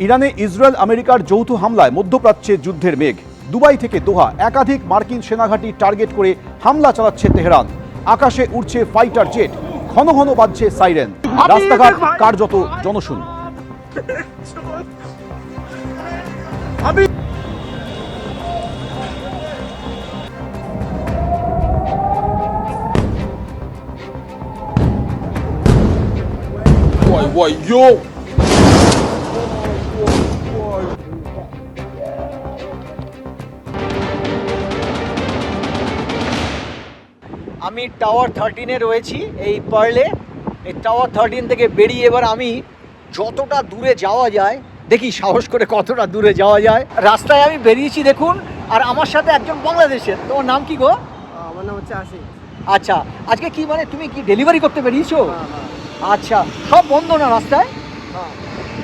ইরানে ইসরায়েল আমেরিকার যৌথ হামলায় মধ্যপ্রাচ্যে যুদ্ধের মেঘ। দুবাই থেকে দোহা একাধিক মার্কিন সেনাঘাঁটি টার্গেট করে হামলা চালাচ্ছে তেহরান। আকাশে উড়ছে ফাইটার জেট, ঘন ঘন বাজছে সাইরেন, রাস্তাঘাট কার্যত জনশূন্য। আমি টাওয়ার 13-এ রয়েছি এই পার্লে। এই টাওয়ার 13 থেকে বেরিয়ে এবার আমি যতটা দূরে যাওয়া যায় দেখি, সাহস করে কতটা দূরে যাওয়া যায়। রাস্তায় আমি বেরিয়েছি দেখুন, আর আমার সাথে একজন বাংলাদেশের। তোমার নাম কি গো? আমার নাম হচ্ছে আশিক। আচ্ছা, আজকে কি মানে তুমি কি ডেলিভারি করতে বেরিয়েছো? আচ্ছা, সব বন্ধ না রাস্তায়?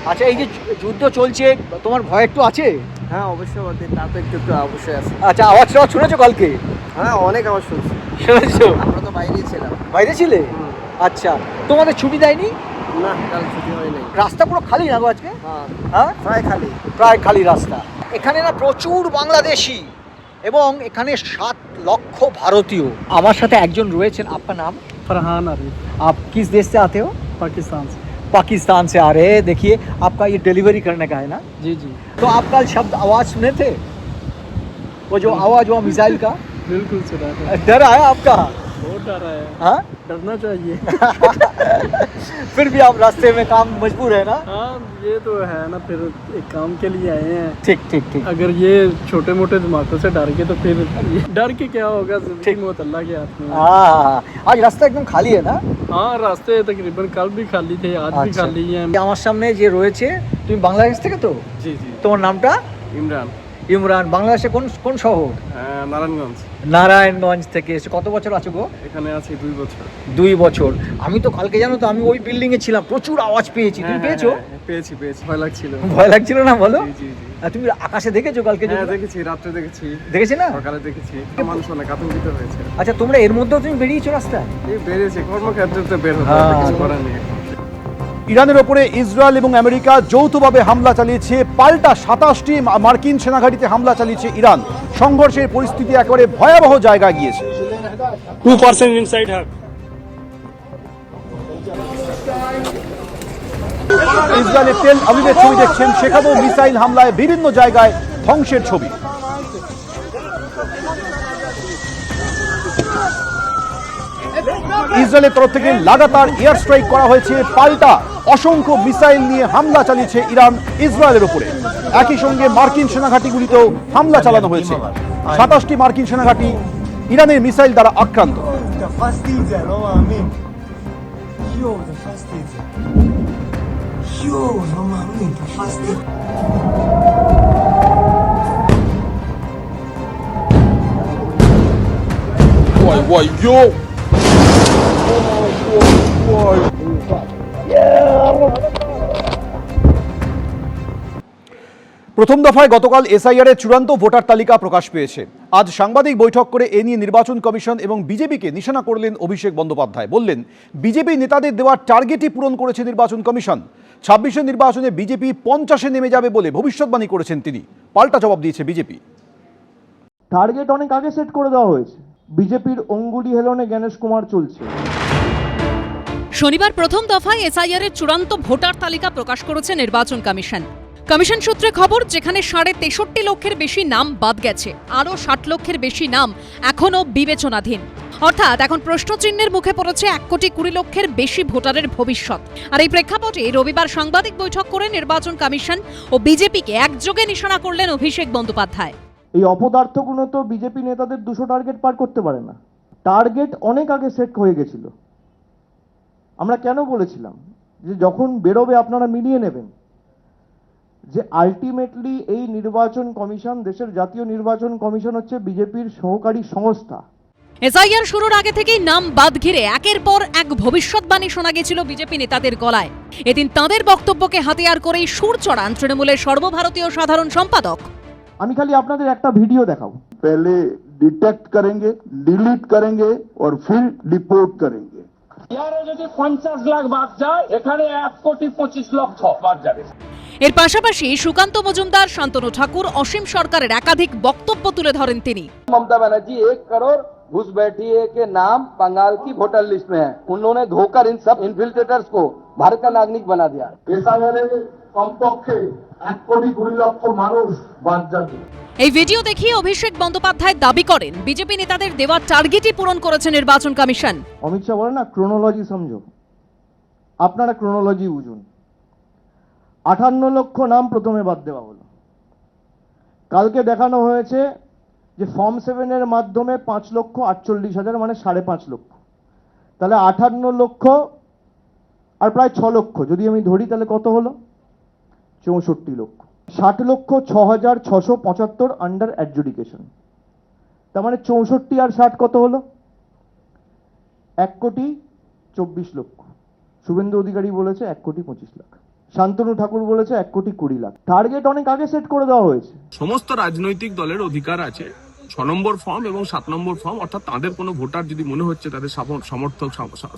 আচ্ছা, এই যে যুদ্ধ চলছে, তোমার ভয় একটু আছে? হ্যাঁ অবশ্যই, তা তো একটু একটু অবশ্যই আছে। আচ্ছা, আওয়াজ শুনেছো কালকে? হ্যাঁ অনেক আওয়াজ শুনছি। শুনেছো? আমরা তো বাইরেই ছিলাম। বাইরে ছিলে? আচ্ছা, তোমাদের ছুটি দেয়নি? না, কাল ছুটি হয় নাই। রাস্তা পুরো খালি না গো আজকে? হ্যাঁ প্রায় খালি। প্রায় খালি রাস্তা। এখানে না প্রচুর বাংলাদেশি এবং এখানে 7 লক্ষ ভারতীয়। আমার সাথে একজন রয়েছেন। আপনার নাম? फरहान आरिफ। आप किस देश से आते हो? पाकिस्तान से। पाकिस्तान से आ रहे हैं। देखिए, आपका ये डिलीवरी करने का है ना? जी जी तो आप कल शब्द आवाज़ सुने थे? वो जो आवाज़ हुआ मिसाइल का, बिल्कुल सुना था। डर आया आपका? बहुत डर है। हाँ? डरना चाहिए। फिर भी आप रास्ते में काम मजबूर है ना? हाँ ये तो है ना, फिर एक काम के लिए आए हैं। ठीक ठीक ठीक। अगर ये छोटे मोटे धमाकों से डर के तो फिर डर के क्या होगा, जिंदगी मौत अल्लाह के हाथ में है। हाँ, आज रास्ता एकदम खाली है ना? हाँ रास्ते तकरीबन कल भी खाली थे, आज भी আচ্ছা। खाली हैं। আমার সামনে যে রয়েছে, তুমি বাংলাদেশ থেকে তো? जी जी। তোমার নামটা? इमरान। ইমরান। বাংলাদেশে কোন কোন শহর? নারায়ণগঞ্জ। নারায়ণগঞ্জ থেকে এসে কত বছর আছো গো? এখানে আছি 2 বছর। 2 বছর। আমি তো কালকে জানো তো, আমি ওই বিল্ডিং এ ছিলাম, প্রচুর আওয়াজ পেয়েছি। তুমি পেয়েছো? পেয়েছি ভয় লাগছিল। ভয় লাগছিল না বলো? জি জি জি। আর তুমি আকাশে দেখেছো কালকে? হ্যাঁ দেখেছি, রাত্রে দেখেছি, দেখেছি না? সকালে দেখেছি। মানুষ অনেক আতঙ্কিত হয়েছে। আচ্ছা, তোমরা এর মধ্যেও তুমি বেরিয়েছো রাস্তায়? এই বেরিয়েছে কর্মক্ষেত্রে বের হতে হ্যাঁ। হবে, কিছু করার নেই। ইরানের ওপরে ইসরায়েল এবং আমেরিকা যৌথভাবে হামলা চালিয়েছে। পাল্টা 27টি মার্কিন সেনাঘাঁটিতে হামলা চালিয়েছে ইরান। সংঘর্ষের পরিস্থিতি একেবারে ভয়াবহ জায়গায় গিয়েছে। 2% ইনসাইড হ্যাক। ইসরায়েলের তেল আবিবের ছবি দেখছেন, সেখানেও মিসাইল হামলায় বিভিন্ন জায়গায় ধ্বংসের ছবি। ইসরায়েলের তরফ থেকে লাগাতার এয়ার স্ট্রাইক করা হয়েছে। পাল্টা অসংখ্য মিসাইল নিয়ে হামলা চালিয়েছে ইরান ইসরায়েলের উপরে। একই সঙ্গে মার্কিন সেনাঘাঁটিগুলিতেও হামলা চালানো হয়েছে। 27টি মার্কিন সেনাঘাঁটি ইরানের মিসাইল দ্বারা আক্রান্ত। প্রথম দফায় গতকাল এসআইআর এর চূড়ান্ত ভোটার তালিকা প্রকাশ পেয়েছে। আজ সাংবাদিক বৈঠক করে এ নিয়ে নির্বাচন কমিশন এবং বিজেপিকে নিশানা করলেন অভিষেক বন্দ্যোপাধ্যায়। বললেন, বিজেপি নেতাদের দেওয়া টার্গেটই পূরণ করেছে নির্বাচন কমিশন। 26-এর নির্বাচনে বিজেপি 50-এ নেমে যাবে বলে ভবিষ্যৎবাণী করেছেন তিনি। পাল্টা জবাব দিয়েছে বিজেপি। টার্গেট অনেক আগে সেট করে দেওয়া হয়েছে। বিজেপির অঙ্গুলি হেলনে গণেশ কুমার চলছে। শনিবার প্রথম দফায় এসআইআর এর চূড়ান্ত ভোটার তালিকা প্রকাশ করেছে নির্বাচন কমিশন। কমিশন সূত্রে খবর, যেখানে 63.5 লক্ষের বেশি নাম বাদ গেছে, আরও 60 লক্ষের বেশি নাম এখনও বিবেচনাধীন। অর্থাৎ এখন প্রশ্নচিহ্নের মুখে পড়েছে 1,20,00,000-এর বেশি ভোটারের ভবিষ্যৎ। আর এই প্রেক্ষাপটে রবিবার সাংবাদিক বৈঠক করে নির্বাচন কমিশন ও বিজেপিকে একযোগে নিশানা করলেন অভিষেক বন্দ্যোপাধ্যায়। এই অপদার্থগুলো তো বিজেপি নেতাদের 200 টার্গেট পার করতে পারে না। টার্গেট অনেক আগে সেট হয়ে গেছিল। আমরা কেন বলেছিলাম যে যখন বেরোবে আপনারা মিলিয়ে নেবেন, যে আলটিমেটলি এই নির্বাচন কমিশন, দেশের জাতীয় নির্বাচন কমিশন হচ্ছে বিজেপির সহকারী সংস্থা। এসআইআর শুরুর আগে থেকেই নাম বাদ ঘিরে একের পর এক ভবিষ্যৎবাণী শোনা গেছিল বিজেপি নেতাদের গলায়। এদিন তাঁদের বক্তব্যকে হাতিয়ার করেই সুর চড়ান তৃণমূলের সর্বভারতীয় সাধারণ সম্পাদক। আমি খালি আপনাদের একটা ভিডিও দেখাবো। पहले डिटेक्ट करेंगे, डिलीट करेंगे और फिर डिपोर्ट करेंगे। বিহারে যদি 50 লাখ বাদ যায়, এখানে 1,25,00,000 বাদ যাবে। এর পাশাপাশি সুকান্ত মজুমদার, শান্তনু ঠাকুর, অসীম সরকারের একাধিক বক্তব্য তুলে ধরেন তিনি। ममता बनर्जी 1 करोड़ घुसपैठिए के नाम बंगाल की वोटर लिस्ट में है। उन्होंने धोकर इन सब इन्फिल्ट्रेटर्स को भारत का नागरिक बना दिया। এসআইআরে কমপক্ষে 1,20,00,000 মানুষ বাদ যাবে। এই ভিডিও দেখিয়ে অভিষেক বন্দ্যোপাধ্যায় দাবি করেন বিজেপি নেতাদের দেওয়া টার্গেটই পূরণ করেছে নির্বাচন কমিশন। অমিত শাহ বলে না ক্রোনোলজি সমঝো, আপনারা ক্রোনোলজি বুঝুন। 58 লক্ষ নাম প্রথমে বাদ দেওয়া হলো। কালকে দেখানো হয়েছে যে ফর্ম 7 এর মাধ্যমে 5,48,000 মানে 5.5 লক্ষ, তাহলে 58 লক্ষ আর প্রায় 6 লক্ষ যদি আমি ধরি তাহলে কত হলো? 64 লক্ষ। 60,06,675 আন্ডার অ্যাডজুডিকেশন, তার মানে 64 আর 60 কত হলো? 1,24,00,000। শুভেন্দু অধিকারী বলেছে 1,25,00,000। শান্তনু ঠাকুর বলেছে 1,20,00,000। টার্গেট অনেক আগে সেট করে দেওয়া হয়েছে। সমস্ত রাজনৈতিক দলের অধিকার আছে 6 নম্বর ফর্ম এবং 7 নম্বর ফর্ম, অর্থাৎ তাদের কোনো ভোটার যদি মনে হচ্ছে তাদের সমর্থক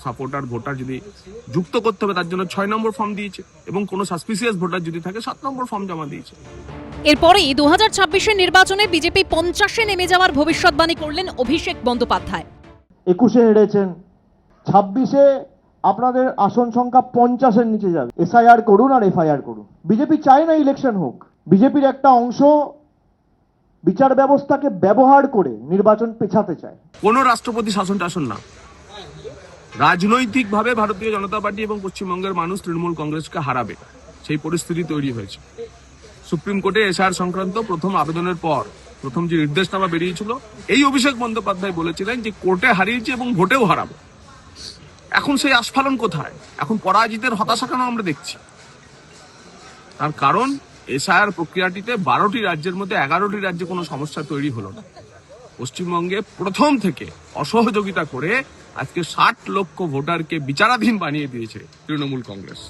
সাপোর্টার ভোটার যদি যুক্ত করতে হবে তার জন্য 6 নম্বর ফর্ম দিয়েছে, এবং কোনো সাসপিসিয়াস ভোটার যদি থাকে 7 নম্বর ফর্ম জমা দিয়েছে। এরপরেই 2026-এর নির্বাচনে বিজেপি 50-এ নেমে যাওয়ার ভবিষ্যৎবাণী করলেন অভিষেক বন্দ্যোপাধ্যায়। 21-এ হেরেছেন, 26-এ আপনাদের আসন সংখ্যা 50-এর নিচে যাবে। এসআইআর করুন আর এফআইআর করুন। বিজেপি চায় না ইলেকশন হোক। বিজেপির একটা অংশ বিচার ব্যবস্থাকে ব্যবহার করে নির্বাচন পেছাতে চায়। কোন রাষ্ট্রপতি শাসন টাসন না, রাজনৈতিকভাবে ভারতীয় জনতা পার্টি এবং পশ্চিমবঙ্গের মানুষ তৃণমূল কংগ্রেসকে হারাবে, সেই পরিস্থিতি তৈরি হয়েছে। সুপ্রিম কোর্টে এসআইআর সংক্রান্ত প্রথম আবেদনের পর প্রথম যে নির্দেশনামা বেরিয়েছিল, এই অভিষেক বন্দ্যোপাধ্যায় বলেছিলেন যে কোর্টে হারিয়েছি এবং ভোটেও হারাবো। এখন সেই আস্ফালন কোথায়? এখন পরাজিতের হতাশা কেন আমরা দেখছি? তার কারণ এসআইআর প্রক্রিয়াটিতে 12টি রাজ্যের মধ্যে 11টি রাজ্যে কোনো সমস্যা তৈরি হলো না। পশ্চিমবঙ্গে প্রথম থেকে অসহযোগিতা করে আজকে 60 লক্ষ ভোটারকে বিচারাধীন বানিয়ে দিয়েছে তৃণমূল কংগ্রেস।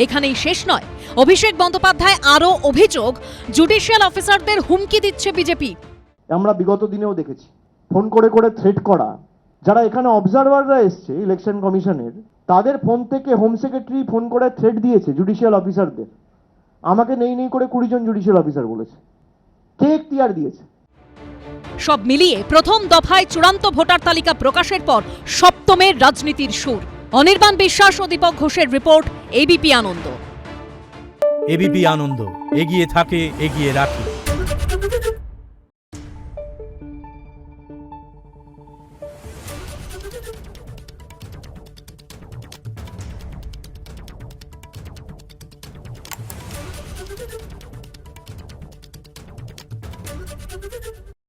এখানেই শেষ নয়, অভিষেক বন্দ্যোপাধ্যায় আরও অভিযোগ জুডিশিয়াল অফিসারদের হুমকি দিচ্ছে বিজেপি। আমরা বিগত দিনেও দেখেছি ফোন করে করে থ্রেট করা। যারা এখানে অবজারভাররা এসছে ইলেকশন কমিশনের, তাদের ফোন থেকে হোম সেক্রেটারি ফোন করে থ্রেট দিয়েছে জুডিশিয়াল অফিসারদের। আমাকে নেই করে 20 জন জুডিশিয়াল অফিসার বলেছে। কে এখতিয়ার দিয়েছে? সব মিলিয়ে প্রথম দফায় চূড়ান্ত ভোটার তালিকা প্রকাশের পর সপ্তমের রাজনীতির সুর। অনির্বাণ বিশ্বাস ও দীপক ঘোষের রিপোর্ট, এবিপি আনন্দ। এবিপি আনন্দ, এগিয়ে থাকে, এগিয়ে রাখে। Thank you.